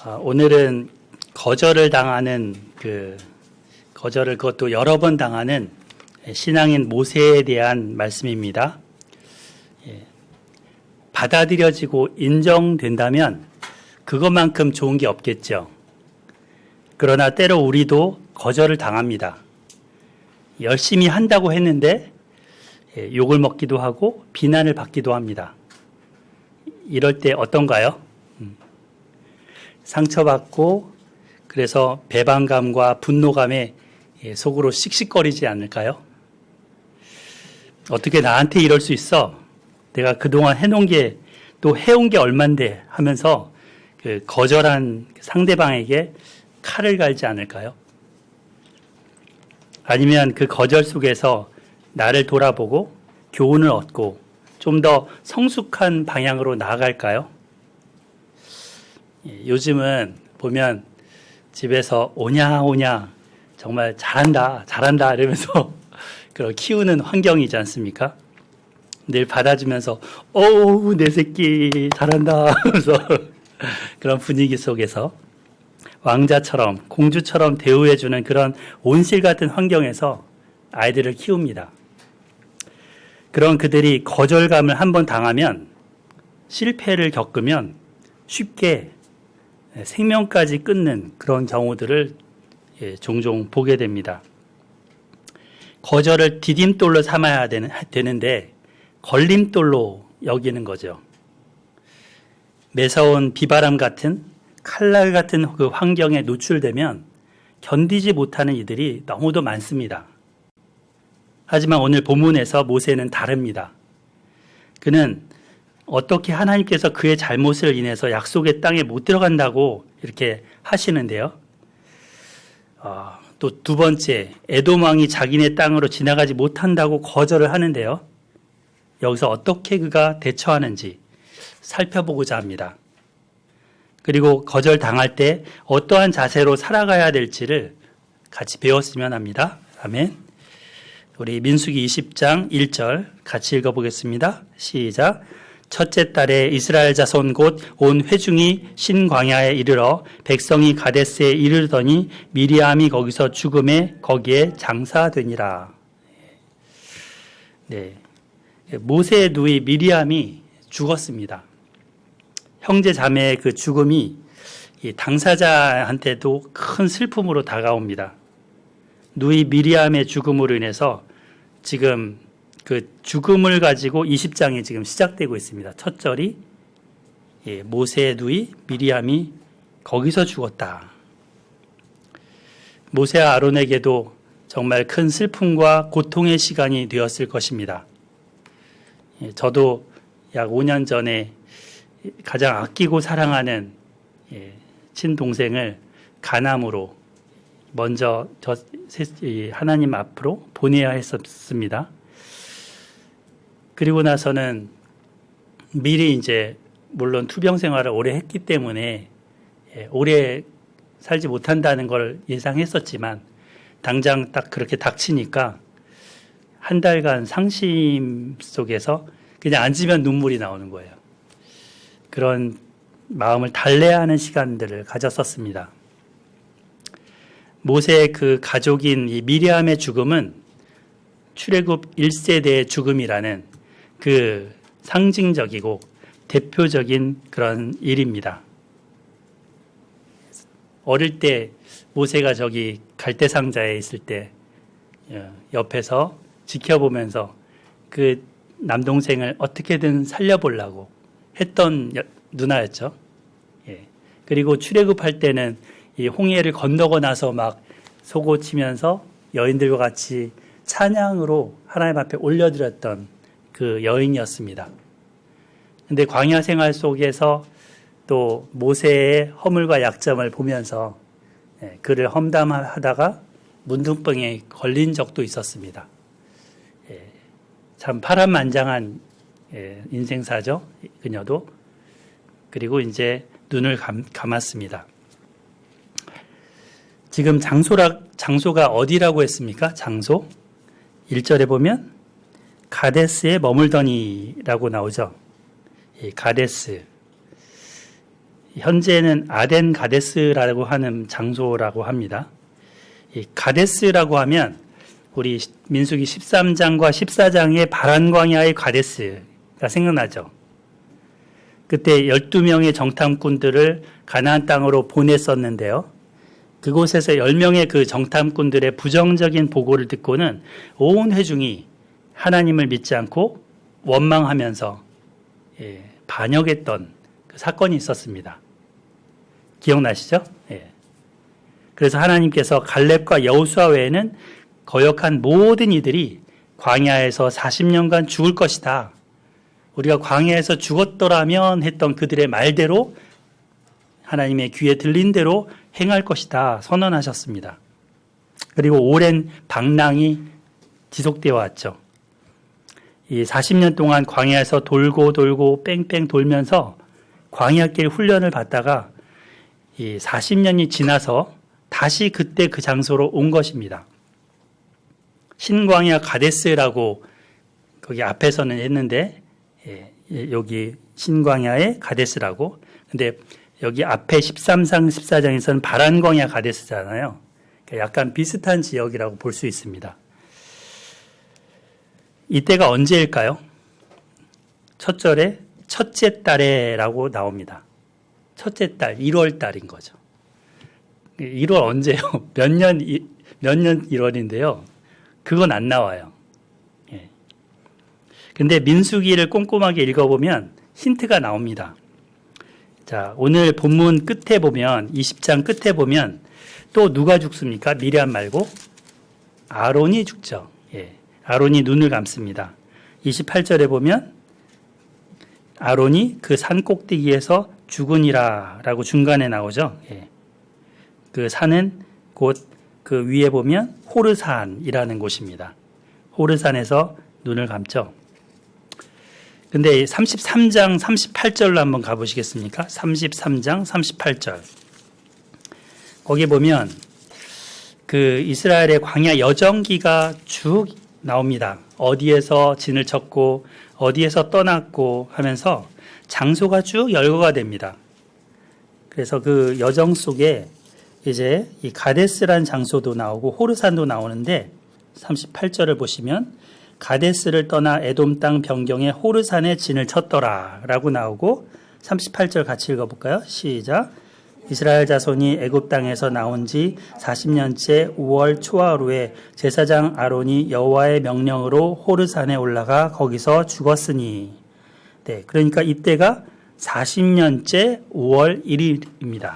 오늘은 거절을 당하는 거절을 그것도 여러 번 당하는 신앙인 모세에 대한 말씀입니다. 받아들여지고 인정된다면 그것만큼 좋은 게 없겠죠. 그러나 때로 우리도 거절을 당합니다. 열심히 한다고 했는데 욕을 먹기도 하고 비난을 받기도 합니다. 이럴 때 어떤가요? 상처받고 그래서 배반감과 분노감에 속으로 씩씩거리지 않을까요? 어떻게 나한테 이럴 수 있어? 내가 그동안 해놓은 게 또 해온 게 얼만데 하면서 거절한 상대방에게 칼을 갈지 않을까요? 아니면 그 거절 속에서 나를 돌아보고 교훈을 얻고 좀 더 성숙한 방향으로 나아갈까요? 요즘은 보면 집에서 오냐 정말 잘한다 이러면서 그런 키우는 환경이지 않습니까? 늘 받아주면서 어우 내 새끼 잘한다 하면서 그런 분위기 속에서 왕자처럼 공주처럼 대우해주는 그런 온실 같은 환경에서 아이들을 키웁니다. 그런 그들이 거절감을 한번 당하면 실패를 겪으면 쉽게 생명까지 끊는 그런 경우들을 종종 보게 됩니다. 거절을 디딤돌로 삼아야 되는데 걸림돌로 여기는 거죠. 매서운 비바람 같은 칼날 같은 그 환경에 노출되면 견디지 못하는 이들이 너무도 많습니다. 하지만 오늘 본문에서 모세는 다릅니다. 그는 어떻게 하나님께서 그의 잘못을 인해서 약속의 땅에 못 들어간다고 이렇게 하시는데요. 또 두 번째, 에돔 왕이 자기네 땅으로 지나가지 못한다고 거절을 하는데요. 여기서 어떻게 그가 대처하는지 살펴보고자 합니다. 그리고 거절당할 때 어떠한 자세로 살아가야 될지를 같이 배웠으면 합니다. 아멘. 우리 민수기 20장 1절 같이 읽어보겠습니다. 시작. 첫째 달에 이스라엘 자손 곧 온 회중이 신광야에 이르러 백성이 가데스에 이르더니 미리암이 거기서 죽음에 거기에 장사되니라. 네. 모세의 누이 미리암이 죽었습니다. 형제 자매의 그 죽음이 당사자한테도 큰 슬픔으로 다가옵니다. 누이 미리암의 죽음으로 인해서 지금 그 죽음을 가지고 20장이 지금 시작되고 있습니다. 첫 절이 모세의 누이 미리암이 거기서 죽었다. 모세와 아론에게도 정말 큰 슬픔과 고통의 시간이 되었을 것입니다. 저도 약 5년 전에 가장 아끼고 사랑하는 친동생을 간암으로 먼저 하나님 앞으로 보내야 했었습니다. 그리고 나서는 미리 이제 물론 투병 생활을 오래 했기 때문에 오래 살지 못한다는 걸 예상했었지만 당장 딱 그렇게 닥치니까 한 달간 상심 속에서 그냥 앉으면 눈물이 나오는 거예요. 그런 마음을 달래하는 시간들을 가졌었습니다. 모세의 그 가족인 이 미리암의 죽음은 출애굽 1세대의 죽음이라는 그 상징적이고 대표적인 그런 일입니다. 어릴 때 모세가 저기 갈대상자에 있을 때 옆에서 지켜보면서 그 남동생을 어떻게든 살려보려고 했던 누나였죠. 그리고 출애굽할 때는 이 홍해를 건너고 나서 막 소고치면서 여인들과 같이 찬양으로 하나님 앞에 올려드렸던 그 여인이었습니다. 그런데 광야 생활 속에서 또 모세의 허물과 약점을 보면서 그를 험담하다가 문둥병에 걸린 적도 있었습니다. 참 파란만장한 인생사죠. 그녀도. 그리고 이제 눈을 감았습니다. 지금 장소가 어디라고 했습니까? 장소? 1절에 보면 가데스에 머물더니라고 나오죠. 이 가데스. 현재는 아덴 가데스라고 하는 장소라고 합니다. 이 가데스라고 하면 우리 민수기 13장과 14장의 바란 광야의 가데스가 생각나죠. 그때 12명의 정탐꾼들을 가나안 땅으로 보냈었는데요. 그곳에서 10명의 그 정탐꾼들의 부정적인 보고를 듣고는 온 회중이 하나님을 믿지 않고 원망하면서 반역했던 그 사건이 있었습니다. 기억나시죠? 그래서 하나님께서 갈렙과 여호수아 외에는 거역한 모든 이들이 광야에서 40년간 죽을 것이다. 우리가 광야에서 죽었더라면 했던 그들의 말대로 하나님의 귀에 들린 대로 행할 것이다 선언하셨습니다. 그리고 오랜 방랑이 지속되어 왔죠. 이 40년 동안 광야에서 돌고 뺑뺑 돌면서 광야길 훈련을 받다가 이 40년이 지나서 다시 그때 그 장소로 온 것입니다. 신광야 가데스라고 거기 앞에서는 했는데 여기 신광야의 가데스라고. 근데 여기 앞에 13장 14장에서는 바란광야 가데스잖아요. 그러니까 약간 비슷한 지역이라고 볼 수 있습니다. 이때가 언제일까요? 첫 절에 첫째 달에라고 나옵니다. 첫째 달, 1월 달인 거죠. 1월 언제요? 몇 년 1월인데요. 그건 안 나와요. 근데 민수기를 꼼꼼하게 읽어보면 힌트가 나옵니다. 자, 오늘 본문 끝에 보면 20장 끝에 보면 또 누가 죽습니까? 미리암 말고 아론이 죽죠. 아론이 눈을 감습니다. 28절에 보면 아론이 그 산 꼭대기에서 죽으니라 라고 중간에 나오죠. 그 산은 곧 그 위에 보면 호르산이라는 곳입니다. 호르산에서 눈을 감죠. 근데 33장 38절로 한번 가보시겠습니까? 33장 38절. 거기 보면 그 이스라엘의 광야 여정기가 쭉 나옵니다. 어디에서 진을 쳤고 어디에서 떠났고 하면서 장소가 쭉 열거가 됩니다. 그래서 그 여정 속에 이제 이 가데스란 장소도 나오고 호르산도 나오는데 38절을 보시면 가데스를 떠나 에돔 땅 변경에 호르산에 진을 쳤더라 라고 나오고 38절 같이 읽어볼까요? 시작. 이스라엘 자손이 애굽 땅에서 나온 지 40년째 5월 초하루에 제사장 아론이 여호와의 명령으로 호르산에 올라가 거기서 죽었으니. 네, 그러니까 이때가 40년째 5월 1일입니다.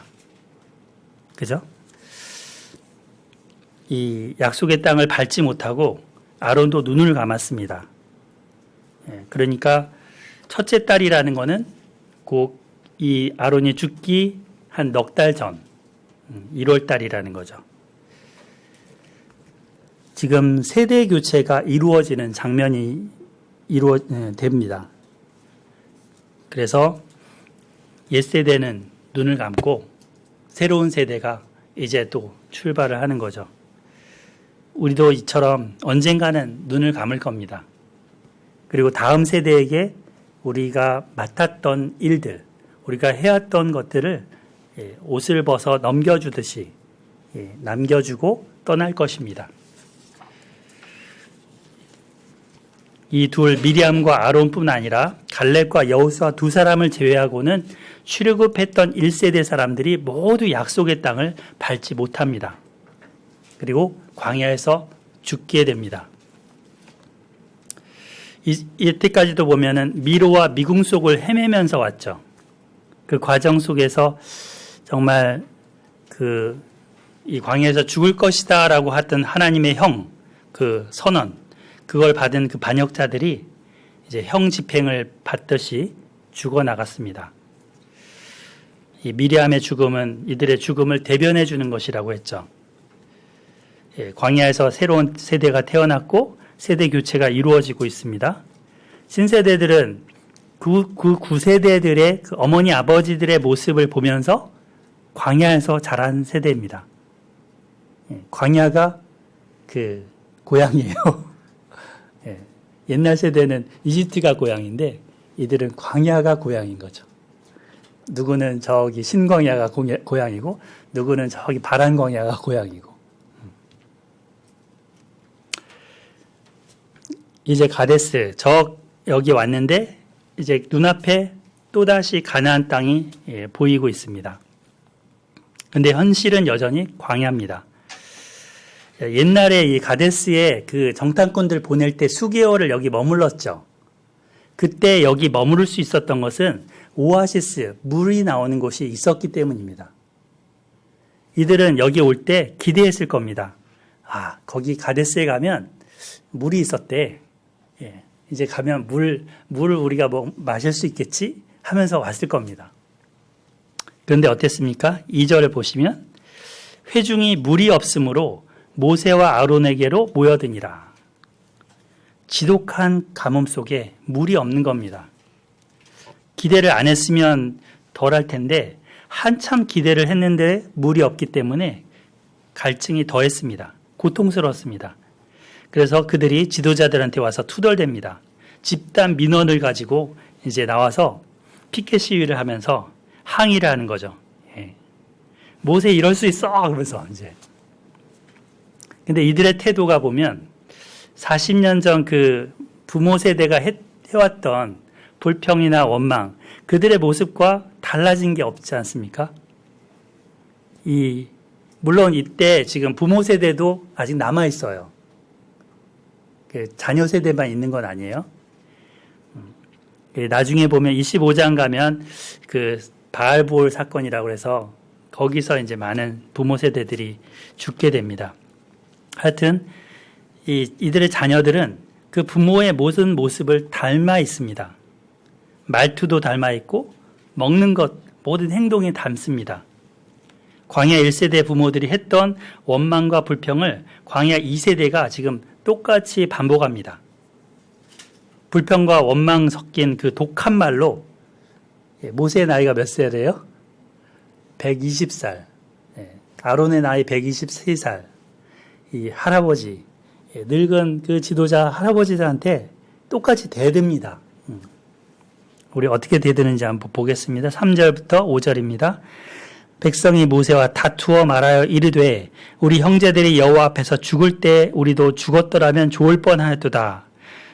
그죠? 이 약속의 땅을 밟지 못하고 아론도 눈을 감았습니다. 그러니까 첫째 달이라는 거는 곧 이 아론이 죽기 한 넉 달 전, 1월 달이라는 거죠. 지금 세대 교체가 이루어지는 장면이 됩니다. 그래서 옛세대는 눈을 감고 새로운 세대가 이제 또 출발을 하는 거죠. 우리도 이처럼 언젠가는 눈을 감을 겁니다. 그리고 다음 세대에게 우리가 맡았던 일들, 우리가 해왔던 것들을 옷을 벗어 넘겨주듯이 남겨주고 떠날 것입니다. 이 둘 미리암과 아론뿐 아니라 갈렙과 여호수아 두 사람을 제외하고는 출애굽했던 1세대 사람들이 모두 약속의 땅을 밟지 못합니다. 그리고 광야에서 죽게 됩니다. 이때까지도 보면은 미로와 미궁 속을 헤매면서 왔죠. 그 과정 속에서 정말 이 광야에서 죽을 것이다라고 하던 하나님의 그 선언, 그걸 받은 그 반역자들이 이제 형 집행을 받듯이 죽어 나갔습니다. 이 미리암의 죽음은 이들의 죽음을 대변해 주는 것이라고 했죠. 광야에서 새로운 세대가 태어났고 세대 교체가 이루어지고 있습니다. 신세대들은 그 구세대들의 그 어머니 아버지들의 모습을 보면서 광야에서 자란 세대입니다. 광야가 그 고향이에요. 옛날 세대는 이집트가 고향인데 이들은 광야가 고향인 거죠. 누구는 저기 신광야가 고향이고 누구는 저기 바란광야가 고향이고. 이제 가데스 여기 왔는데 이제 눈앞에 또다시 가나안 땅이 보이고 있습니다. 근데 현실은 여전히 광야입니다. 옛날에 이 가데스에 그 정탐꾼들 보낼 때 수개월을 여기 머물렀죠. 그때 여기 머무를 수 있었던 것은 오아시스, 물이 나오는 곳이 있었기 때문입니다. 이들은 여기 올 때 기대했을 겁니다. 아, 거기 가데스에 가면 물이 있었대. 예, 이제 가면 물을 우리가 마실 수 있겠지? 하면서 왔을 겁니다. 그런데 어땠습니까? 2절을 보시면 회중이 물이 없으므로 모세와 아론에게로 모여드니라. 지독한 가뭄 속에 물이 없는 겁니다. 기대를 안 했으면 덜 할 텐데 한참 기대를 했는데 물이 없기 때문에 갈증이 더했습니다. 고통스러웠습니다. 그래서 그들이 지도자들한테 와서 투덜댑니다. 집단 민원을 가지고 이제 나와서 피켓 시위를 하면서 항의를 하는 거죠. 예. 모세 이럴 수 있어! 그러면서 이제. 근데 이들의 태도가 보면 40년 전 그 부모 세대가 해왔던 불평이나 원망, 그들의 모습과 달라진 게 없지 않습니까? 물론 이때 지금 부모 세대도 아직 남아있어요. 자녀 세대만 있는 건 아니에요. 나중에 보면 25장 가면 그 바알볼 사건이라고 해서 거기서 이제 많은 부모 세대들이 죽게 됩니다. 하여튼 이들의 자녀들은 그 부모의 모든 모습을 닮아 있습니다. 말투도 닮아 있고 먹는 것 모든 행동이 닮습니다. 광야 1세대 부모들이 했던 원망과 불평을 광야 2세대가 지금 똑같이 반복합니다. 불평과 원망 섞인 그 독한 말로 모세의 나이가 몇 살이에요? 120살. 아론의 나이 123살. 이 할아버지, 늙은 그 지도자 할아버지들한테 똑같이 대듭니다. 우리 어떻게 대드는지 한번 보겠습니다. 3절부터 5절입니다. 백성이 모세와 다투어 말하여 이르되 우리 형제들이 여호와 앞에서 죽을 때 우리도 죽었더라면 좋을 뻔하였도다.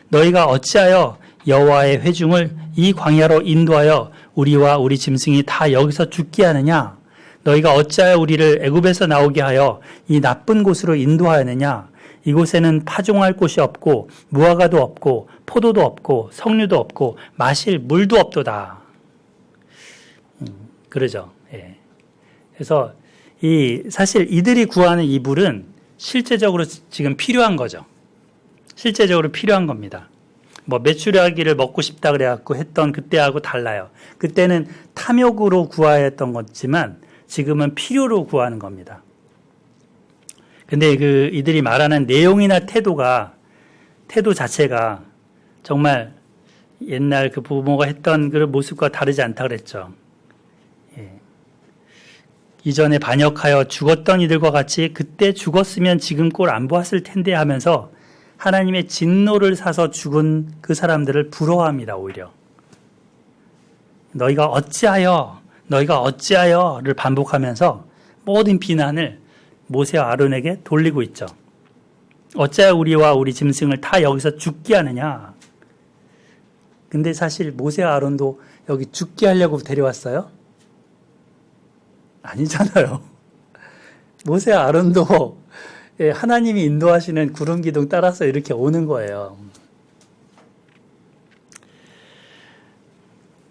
너희가 어찌하여 여호와의 회중을 이 광야로 인도하여 우리와 우리 짐승이 다 여기서 죽게 하느냐? 너희가 어찌하여 우리를 애굽에서 나오게 하여 이 나쁜 곳으로 인도하였느냐? 이곳에는 파종할 곳이 없고 무화과도 없고 포도도 없고 석류도 없고 마실 물도 없도다. 그러죠. 예. 그래서 사실 이들이 구하는 이 물은 실제적으로 지금 필요한 거죠. 실제적으로 필요한 겁니다. 메추리알기를 먹고 싶다 그래갖고 했던 그때하고 달라요. 그때는 탐욕으로 구하야 했던 거지만 지금은 필요로 구하는 겁니다. 근데 이들이 말하는 내용이나 태도 자체가 정말 옛날 그 부모가 했던 그 모습과 다르지 않다 그랬죠. 예. 이전에 반역하여 죽었던 이들과 같이 그때 죽었으면 지금 꼴 안 보았을 텐데 하면서 하나님의 진노를 사서 죽은 그 사람들을 부러워합니다. 오히려. 너희가 어찌하여를 반복하면서 모든 비난을 모세와 아론에게 돌리고 있죠. 어찌하여 우리와 우리 짐승을 다 여기서 죽게 하느냐. 근데 사실 모세와 아론도 여기 죽게 하려고 데려왔어요? 아니잖아요. 모세와 아론도 하나님이 인도하시는 구름 기둥 따라서 이렇게 오는 거예요.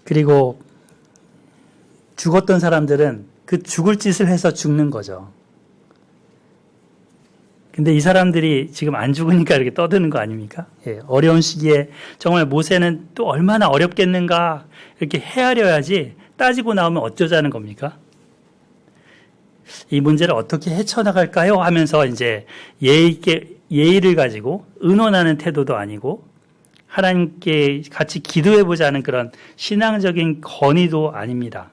그리고 죽었던 사람들은 그 죽을 짓을 해서 죽는 거죠. 근데 이 사람들이 지금 안 죽으니까 이렇게 떠드는 거 아닙니까? 예, 어려운 시기에 정말 모세는 또 얼마나 어렵겠는가 이렇게 헤아려야지 따지고 나오면 어쩌자는 겁니까? 이 문제를 어떻게 헤쳐나갈까요? 하면서 이제 예의를 가지고 의논하는 태도도 아니고 하나님께 같이 기도해보자는 그런 신앙적인 건의도 아닙니다.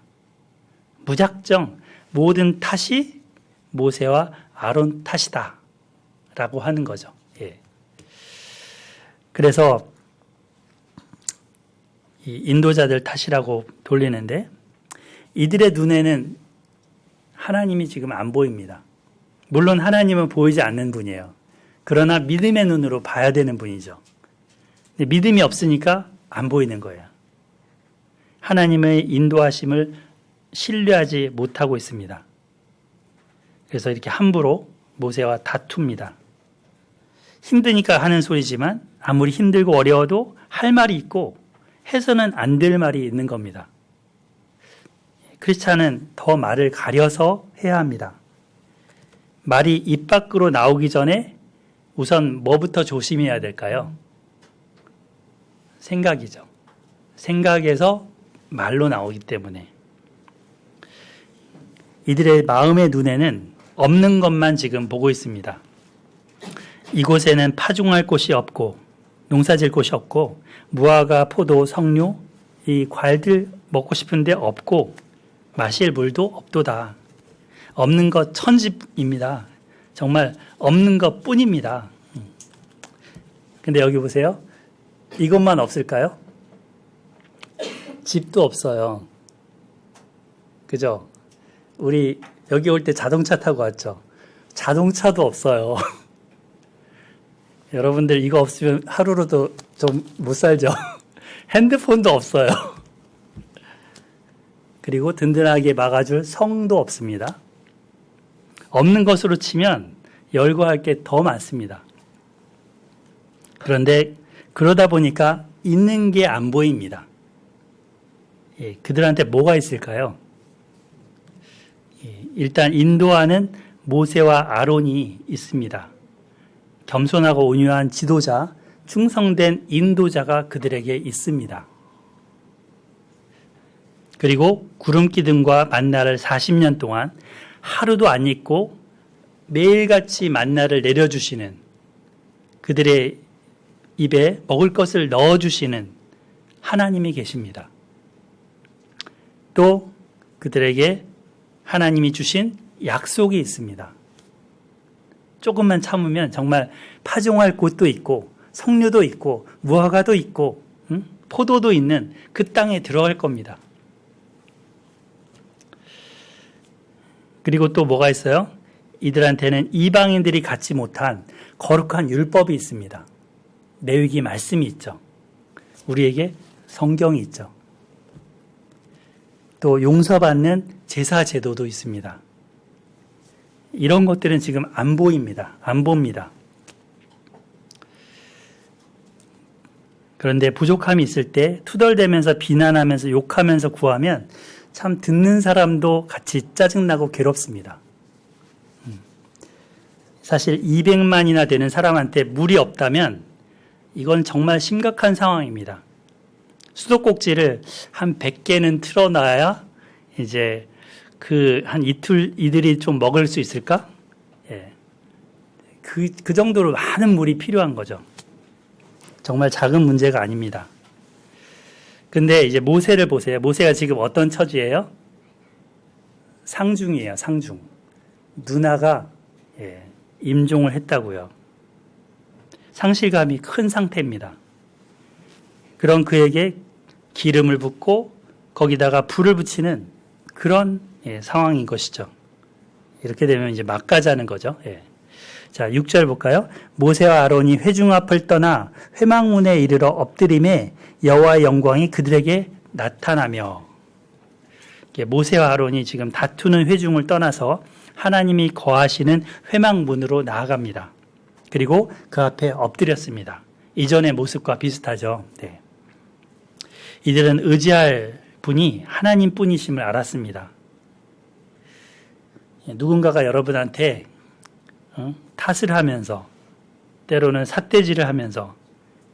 무작정 모든 탓이 모세와 아론 탓이다 라고 하는 거죠. 예. 그래서 이 인도자들 탓이라고 돌리는데 이들의 눈에는 하나님이 지금 안 보입니다. 물론 하나님은 보이지 않는 분이에요. 그러나 믿음의 눈으로 봐야 되는 분이죠. 근데 믿음이 없으니까 안 보이는 거예요. 하나님의 인도하심을 신뢰하지 못하고 있습니다. 그래서 이렇게 함부로 모세와 다툽니다. 힘드니까 하는 소리지만 아무리 힘들고 어려워도 할 말이 있고 해서는 안 될 말이 있는 겁니다. 크리스찬은 더 말을 가려서 해야 합니다. 말이 입 밖으로 나오기 전에 우선 뭐부터 조심해야 될까요? 생각이죠. 생각에서 말로 나오기 때문에. 이들의 마음의 눈에는 없는 것만 지금 보고 있습니다. 이곳에는 파종할 곳이 없고 농사질 곳이 없고 무화과, 포도, 석류 이 과일들 먹고 싶은데 없고 마실 물도 없도다. 없는 것 천지입니다. 정말 없는 것 뿐입니다. 근데 여기 보세요. 이것만 없을까요? 집도 없어요. 그죠? 우리 여기 올 때 자동차 타고 왔죠? 자동차도 없어요. 여러분들 이거 없으면 하루로도 좀 못 살죠? 핸드폰도 없어요. 그리고 든든하게 막아줄 성도 없습니다. 없는 것으로 치면 열거할 게 더 많습니다. 그런데 그러다 보니까 있는 게 안 보입니다. 예, 그들한테 뭐가 있을까요? 예, 일단 인도하는 모세와 아론이 있습니다. 겸손하고 온유한 지도자, 충성된 인도자가 그들에게 있습니다. 그리고 구름 기둥과 만나를 40년 동안 하루도 안 잊고 매일같이 만나를 내려주시는, 그들의 입에 먹을 것을 넣어주시는 하나님이 계십니다. 또 그들에게 하나님이 주신 약속이 있습니다. 조금만 참으면 정말 파종할 곳도 있고 석류도 있고 무화과도 있고 포도도 있는 그 땅에 들어갈 겁니다. 그리고 또 뭐가 있어요? 이들한테는 이방인들이 갖지 못한 거룩한 율법이 있습니다. 레위기 말씀이 있죠. 우리에게 성경이 있죠. 또 용서받는 제사 제도도 있습니다. 이런 것들은 지금 안 보입니다. 안 봅니다. 그런데 부족함이 있을 때 투덜대면서 비난하면서 욕하면서 구하면 참 듣는 사람도 같이 짜증나고 괴롭습니다. 사실 200만이나 되는 사람한테 물이 없다면 이건 정말 심각한 상황입니다. 수도꼭지를 한 100개는 틀어놔야 이제 한 이틀 이들이 좀 먹을 수 있을까? 예. 그 정도로 많은 물이 필요한 거죠. 정말 작은 문제가 아닙니다. 근데 이제 모세를 보세요. 모세가 지금 어떤 처지예요? 상중이에요, 상중. 누나가 임종을 했다고요. 상실감이 큰 상태입니다. 그런 그에게 기름을 붓고 거기다가 불을 붙이는 그런 상황인 것이죠. 이렇게 되면 이제 막가자는 거죠. 자, 6절 볼까요? 모세와 아론이 회중 앞을 떠나 회막문에 이르러 엎드림에 여호와의 영광이 그들에게 나타나며, 모세와 아론이 지금 다투는 회중을 떠나서 하나님이 거하시는 회막문으로 나아갑니다. 그리고 그 앞에 엎드렸습니다. 이전의 모습과 비슷하죠. 네. 이들은 의지할 분이 하나님뿐이심을 알았습니다. 누군가가 여러분한테 탓을 하면서 때로는 삿대질을 하면서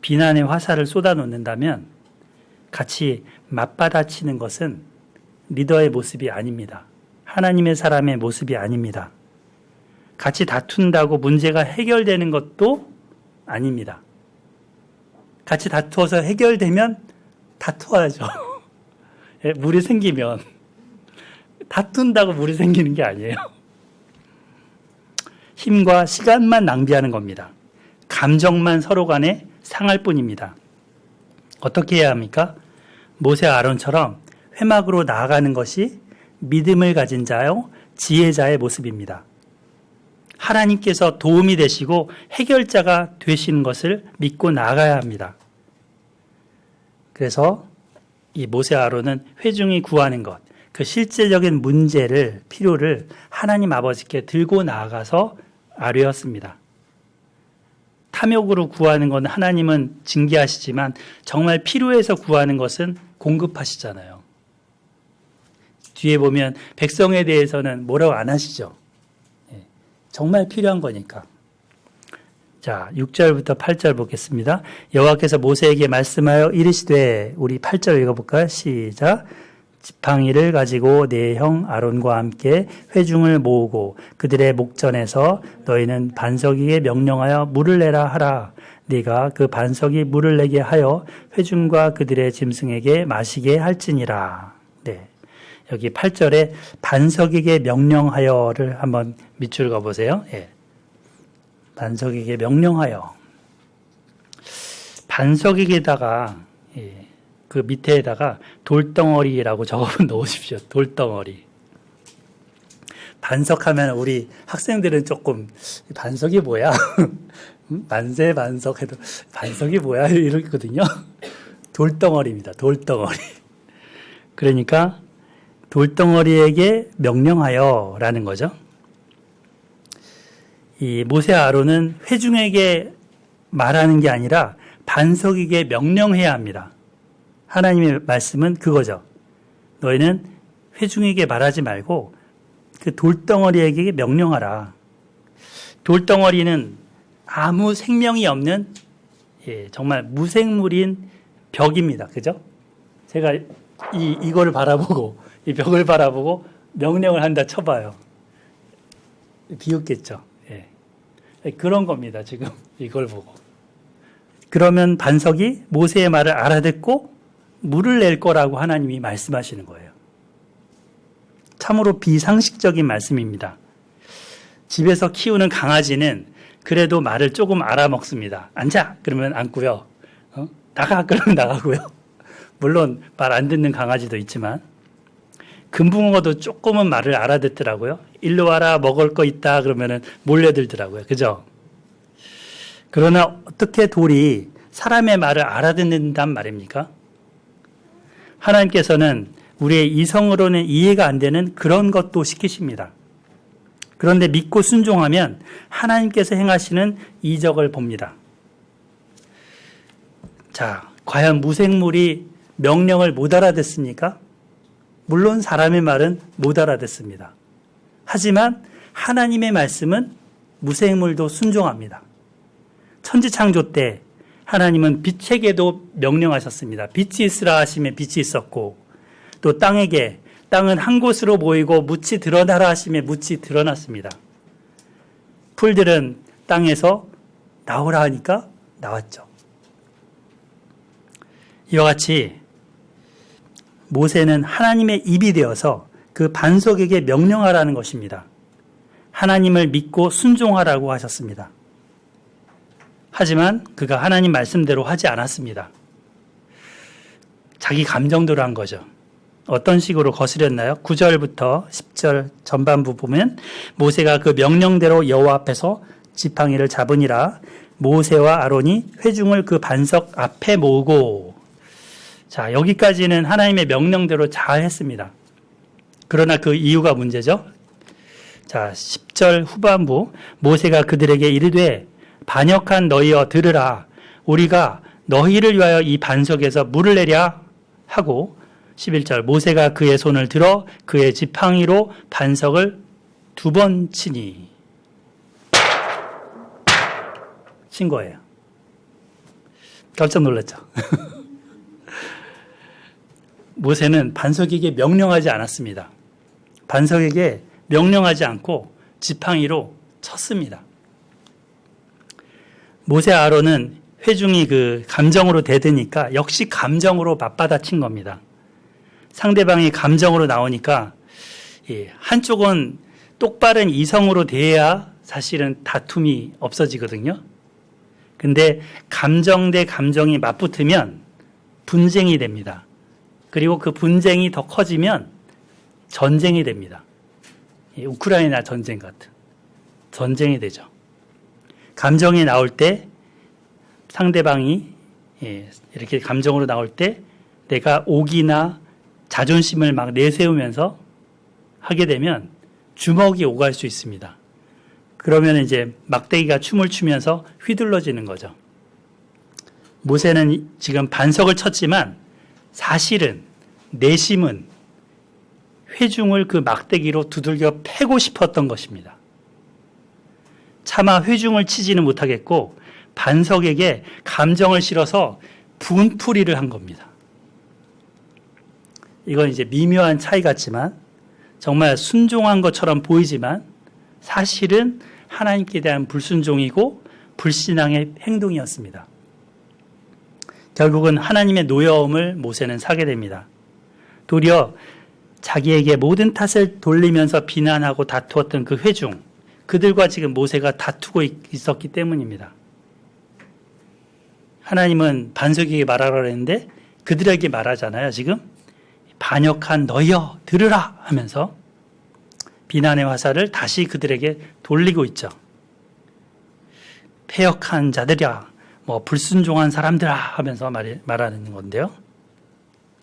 비난의 화살을 쏟아놓는다면 같이 맞받아치는 것은 리더의 모습이 아닙니다. 하나님의 사람의 모습이 아닙니다. 같이 다툰다고 문제가 해결되는 것도 아닙니다. 같이 다투어서 해결되면 다투어야죠. 물이 생기면. 다툰다고 물이 생기는 게 아니에요. 힘과 시간만 낭비하는 겁니다. 감정만 서로 간에 상할 뿐입니다. 어떻게 해야 합니까? 모세와 아론처럼 회막으로 나아가는 것이 믿음을 가진 자요, 지혜자의 모습입니다. 하나님께서 도움이 되시고 해결자가 되시는 것을 믿고 나아가야 합니다. 그래서 이 모세 아론은 회중이 구하는 것, 그 실제적인 문제를, 필요를 하나님 아버지께 들고 나아가서 아뢰었습니다. 탐욕으로 구하는 건 하나님은 징계하시지만 정말 필요해서 구하는 것은 공급하시잖아요. 뒤에 보면 백성에 대해서는 뭐라고 안 하시죠. 정말 필요한 거니까. 자, 6절부터 8절 보겠습니다. 여호와께서 모세에게 말씀하여 이르시되, 우리 8절 읽어볼까요? 시작. 지팡이를 가지고 네 형 아론과 함께 회중을 모으고 그들의 목전에서 너희는 반석 위에 명령하여 물을 내라 하라. 네가 그 반석이 물을 내게 하여 회중과 그들의 짐승에게 마시게 할지니라. 네. 여기 8절에 반석에게 명령하여를 한번 밑줄 그어보세요. 예. 반석에게 명령하여. 반석에게다가, 예. 그 밑에다가 돌덩어리라고 적어 놓으십시오. 돌덩어리. 반석하면 우리 학생들은 조금 반석이 뭐야? 만세 반석 해도 반석이 뭐야? 이러거든요. 돌덩어리입니다. 돌덩어리. 그러니까 돌덩어리에게 명령하여라는 거죠. 이 모세 아론은 회중에게 말하는 게 아니라 반석에게 명령해야 합니다. 하나님의 말씀은 그거죠. 너희는 회중에게 말하지 말고 그 돌덩어리에게 명령하라. 돌덩어리는 아무 생명이 없는, 예, 정말 무생물인 벽입니다. 그죠? 제가 이거를 바라보고, 이 벽을 바라보고 명령을 한다 쳐봐요. 비웃겠죠. 예. 그런 겁니다. 지금 이걸 보고. 그러면 반석이 모세의 말을 알아듣고 물을 낼 거라고 하나님이 말씀하시는 거예요. 참으로 비상식적인 말씀입니다. 집에서 키우는 강아지는 그래도 말을 조금 알아먹습니다. 앉아! 그러면 앉고요. 나가! 그러면 나가고요. 물론 말 안 듣는 강아지도 있지만 금붕어도 조금은 말을 알아듣더라고요. 일로 와라, 먹을 거 있다 그러면은 몰려들더라고요. 그죠? 그러나 어떻게 돌이 사람의 말을 알아듣는단 말입니까? 하나님께서는 우리의 이성으로는 이해가 안 되는 그런 것도 시키십니다. 그런데 믿고 순종하면 하나님께서 행하시는 이적을 봅니다. 자, 과연 무생물이 명령을 못 알아듣습니까? 물론 사람의 말은 못 알아듣습니다. 하지만 하나님의 말씀은 무생물도 순종합니다. 천지창조 때 하나님은 빛에게도 명령하셨습니다. 빛이 있으라 하시면 빛이 있었고, 또 땅에게, 땅은 한 곳으로 모이고 묻이 드러나라 하시면 묻이 드러났습니다. 풀들은 땅에서 나오라 하니까 나왔죠. 이와 같이 모세는 하나님의 입이 되어서 그 반석에게 명령하라는 것입니다. 하나님을 믿고 순종하라고 하셨습니다. 하지만 그가 하나님 말씀대로 하지 않았습니다. 자기 감정대로 한 거죠. 어떤 식으로 거스렸나요? 9절부터 10절 전반부 보면 모세가 그 명령대로 여호와 앞에서 지팡이를 잡으니라. 모세와 아론이 회중을 그 반석 앞에 모으고. 자, 여기까지는 하나님의 명령대로 잘 했습니다. 그러나 그 이유가 문제죠. 자, 10절 후반부 모세가 그들에게 이르되 반역한 너희여 들으라. 우리가 너희를 위하여 이 반석에서 물을 내랴 하고 11절 모세가 그의 손을 들어 그의 지팡이로 반석을 2번 치니 친 거예요. 깜짝 놀랐죠. 모세는 반석에게 명령하지 않았습니다. 반석에게 명령하지 않고 지팡이로 쳤습니다. 모세 아론은 회중이 그 감정으로 대드니까 역시 감정으로 맞받아친 겁니다. 상대방이 감정으로 나오니까 한쪽은 똑바른 이성으로 대해야 사실은 다툼이 없어지거든요. 근데 감정 대 감정이 맞붙으면 분쟁이 됩니다. 그리고 그 분쟁이 더 커지면 전쟁이 됩니다. 우크라이나 전쟁 같은 전쟁이 되죠. 감정이 나올 때 상대방이 이렇게 감정으로 나올 때 내가 옥이나 자존심을 막 내세우면서 하게 되면 주먹이 오갈 수 있습니다. 그러면 이제 막대기가 춤을 추면서 휘둘러지는 거죠. 모세는 지금 반석을 쳤지만 사실은 내심은 회중을 그 막대기로 두들겨 패고 싶었던 것입니다. 차마 회중을 치지는 못하겠고 반석에게 감정을 실어서 분풀이를 한 겁니다. 이건 이제 미묘한 차이 같지만 정말 순종한 것처럼 보이지만 사실은 하나님께 대한 불순종이고 불신앙의 행동이었습니다. 결국은 하나님의 노여움을 모세는 사게 됩니다. 도리어 자기에게 모든 탓을 돌리면서 비난하고 다투었던 그 회중, 그들과 지금 모세가 다투고 있었기 때문입니다. 하나님은 반석에게 말하라 했는데 그들에게 말하잖아요. 지금 반역한 너희여 들으라 하면서 비난의 화살을 다시 그들에게 돌리고 있죠. 패역한 자들이야, 불순종한 사람들아 하면서 말하는 건데요.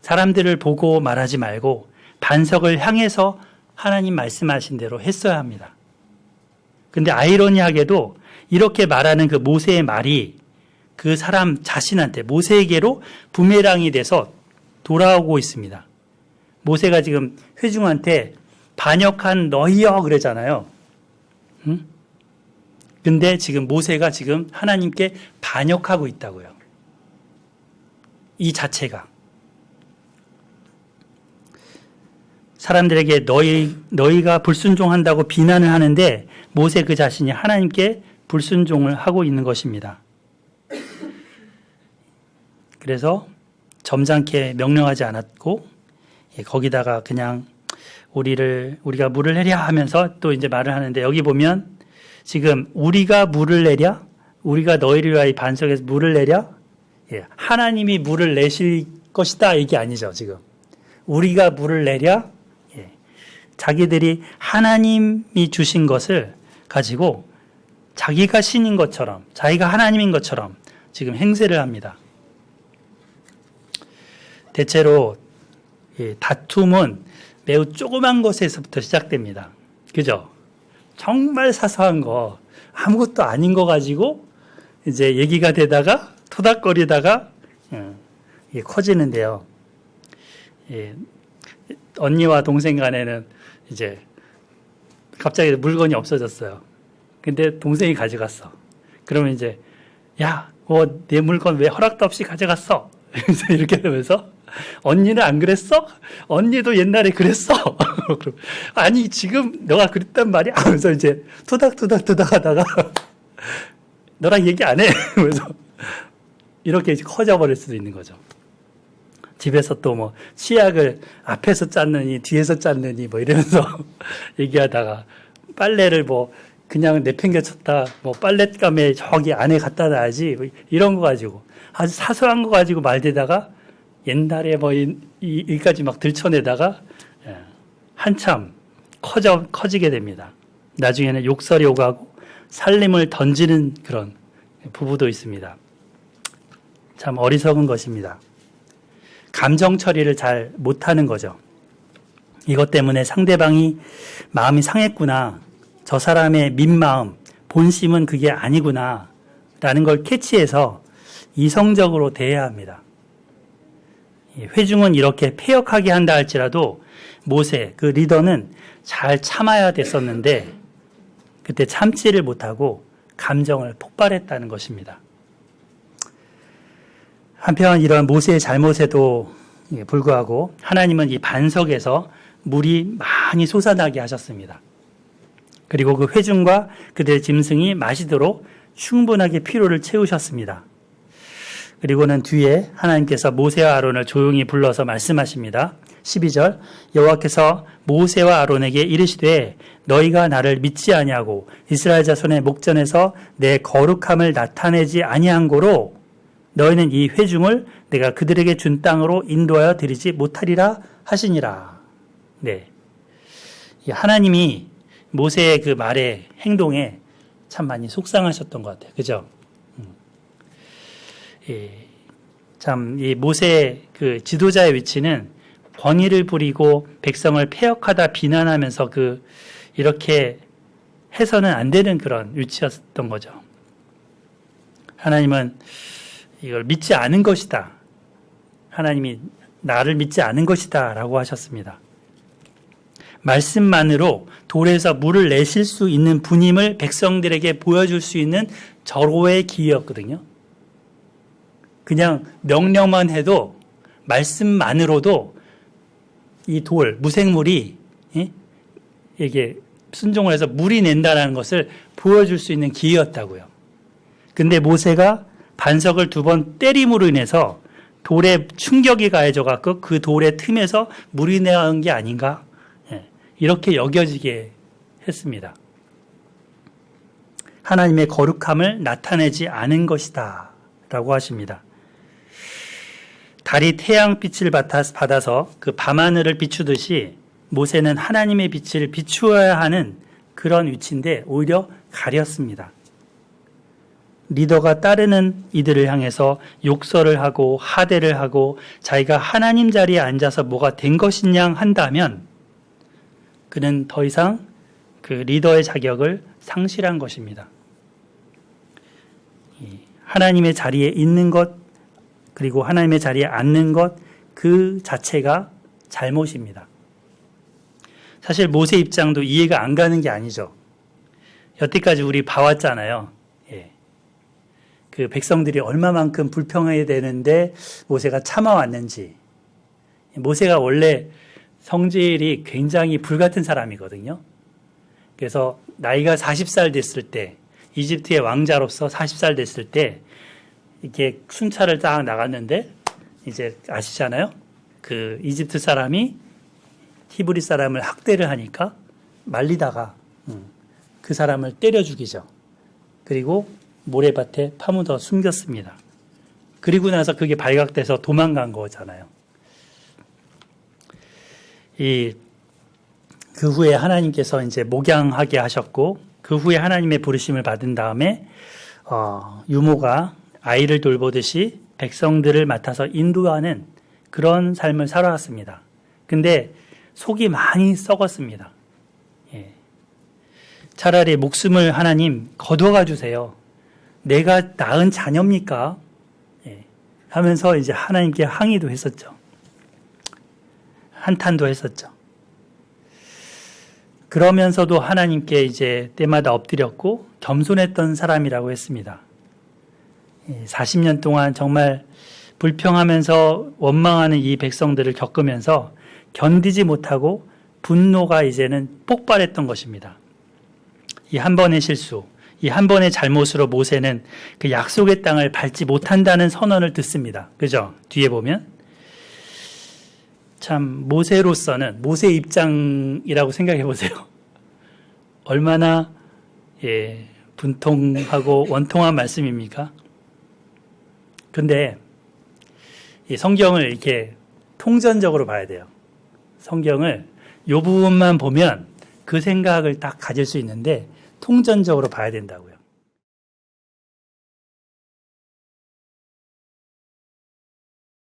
사람들을 보고 말하지 말고 반석을 향해서 하나님 말씀하신 대로 했어야 합니다. 근데 아이러니하게도 이렇게 말하는 그 모세의 말이 그 사람 자신한테 모세에게로 부메랑이 돼서 돌아오고 있습니다. 모세가 지금 회중한테 반역한 너희여 그러잖아요. 응? 근데 지금 모세가 지금 하나님께 반역하고 있다고요. 이 자체가. 사람들에게 너희가 불순종한다고 비난을 하는데 모세 그 자신이 하나님께 불순종을 하고 있는 것입니다. 그래서 점잖게 명령하지 않았고 거기다가 그냥 우리가 물을 내랴 하면서 또 이제 말을 하는데 여기 보면 지금 우리가 물을 내랴? 우리가 너희를 위하여 반석에서 물을 내랴? 하나님이 물을 내실 것이다 이게 아니죠 지금. 우리가 물을 내랴? 자기들이 하나님이 주신 것을 가지고 자기가 신인 것처럼 자기가 하나님인 것처럼 지금 행세를 합니다. 대체로 다툼은 매우 조그만 것에서부터 시작됩니다. 그죠? 정말 사소한 거 아무것도 아닌 거 가지고 이제 얘기가 되다가 토닥거리다가 커지는데요. 언니와 동생 간에는 이제 갑자기 물건이 없어졌어요. 근데 동생이 가져갔어. 그러면 이제 내 물건 왜 허락도 없이 가져갔어? 이렇게 되면서 언니는 안 그랬어? 언니도 옛날에 그랬어? 아니 지금 너가 그랬단 말이야? 하면서 이제 토닥토닥 하다가 너랑 얘기 안 해? 그래서 이렇게 커져버릴 수도 있는 거죠. 집에서 또 치약을 앞에서 짰느니 뒤에서 짰느니 이러면서 얘기하다가 빨래를 그냥 내팽개쳤다 빨랫감에 저기 안에 갖다 놔야지 이런 거 가지고 아주 사소한 거 가지고 말대다가 옛날에 이까지 막 들춰내다가 한참 커지게 됩니다. 나중에는 욕설이 오가고 살림을 던지는 그런 부부도 있습니다. 참 어리석은 것입니다. 감정 처리를 잘 못하는 거죠. 이것 때문에 상대방이 마음이 상했구나. 저 사람의 민마음, 본심은 그게 아니구나. 라는 걸 캐치해서 이성적으로 대해야 합니다. 회중은 이렇게 패역하게 한다 할지라도 모세, 그 리더는 잘 참아야 됐었는데 그때 참지를 못하고 감정을 폭발했다는 것입니다. 한편 이런 모세의 잘못에도 불구하고 하나님은 이 반석에서 물이 많이 솟아나게 하셨습니다. 그리고 그 회중과 그들의 짐승이 마시도록 충분하게 피로를 채우셨습니다. 그리고는 뒤에 하나님께서 모세와 아론을 조용히 불러서 말씀하십니다. 12절 여호와께서 모세와 아론에게 이르시되 너희가 나를 믿지 아니하고 이스라엘 자손의 목전에서 내 거룩함을 나타내지 아니한 고로 너희는 이 회중을 내가 그들에게 준 땅으로 인도하여 드리지 못하리라 하시니라. 네. 하나님이 모세의 그 말에 행동에 참 많이 속상하셨던 것 같아요. 그죠? 참, 이 모세의 그 지도자의 위치는 권위를 부리고 백성을 폐역하다 비난하면서 이렇게 해서는 안 되는 그런 위치였던 거죠. 하나님은 이걸 믿지 않은 것이다. 하나님이 나를 믿지 않은 것이다. 라고 하셨습니다. 말씀만으로 돌에서 물을 내실 수 있는 분임을 백성들에게 보여줄 수 있는 절호의 기회였거든요. 그냥 명령만 해도 말씀만으로도 이 무생물이 이게 순종을 해서 물이 낸다는 것을 보여줄 수 있는 기회였다고요. 근데 모세가 반석을 2번 때림으로 인해서 돌에 충격이 가해져 갖고 그 돌의 틈에서 물이 나온 게 아닌가? 이렇게 여겨지게 했습니다. 하나님의 거룩함을 나타내지 않은 것이다 라고 하십니다. 달이 태양빛을 받아서 그 밤하늘을 비추듯이 모세는 하나님의 빛을 비추어야 하는 그런 위치인데 오히려 가렸습니다. 리더가 따르는 이들을 향해서 욕설을 하고 하대를 하고 자기가 하나님 자리에 앉아서 뭐가 된 것이냐 한다면 그는 더 이상 그 리더의 자격을 상실한 것입니다. 하나님의 자리에 있는 것 그리고 하나님의 자리에 앉는 것 그 자체가 잘못입니다. 사실 모세 입장도 이해가 안 가는 게 아니죠. 여태까지 우리 봐왔잖아요. 그 백성들이 얼마만큼 불평해야 되는데 모세가 참아왔는지. 모세가 원래 성질이 굉장히 불같은 사람이거든요. 그래서 나이가 40살 됐을 때 이집트의 왕자로서 40살 됐을 때 이렇게 순찰을 딱 나갔는데 이제 아시잖아요. 그 이집트 사람이 히브리 사람을 학대를 하니까 말리다가 그 사람을 때려 죽이죠. 그리고 모래밭에 파묻어 숨겼습니다. 그리고 나서 그게 발각돼서 도망간 거잖아요. 그 후에 하나님께서 이제 목양하게 하셨고 그 후에 하나님의 부르심을 받은 다음에 유모가 아이를 돌보듯이 백성들을 맡아서 인도하는 그런 삶을 살아왔습니다. 근데 속이 많이 썩었습니다. 차라리 목숨을 하나님 거둬가 주세요. 내가 낳은 자녀입니까? 하면서 이제 하나님께 항의도 했었죠. 한탄도 했었죠. 그러면서도 하나님께 이제 때마다 엎드렸고 겸손했던 사람이라고 했습니다. 40년 동안 정말 불평하면서 원망하는 이 백성들을 겪으면서 견디지 못하고 분노가 이제는 폭발했던 것입니다. 이 한 번의 실수, 이 한 번의 잘못으로 모세는 그 약속의 땅을 밟지 못한다는 선언을 듣습니다. 그죠? 뒤에 보면. 참, 모세로서는, 모세 입장이라고 생각해 보세요. 얼마나, 분통하고 원통한 말씀입니까? 근데, 이 성경을 이렇게 통전적으로 봐야 돼요. 성경을 요 부분만 보면 그 생각을 딱 가질 수 있는데, 통전적으로 봐야 된다고요.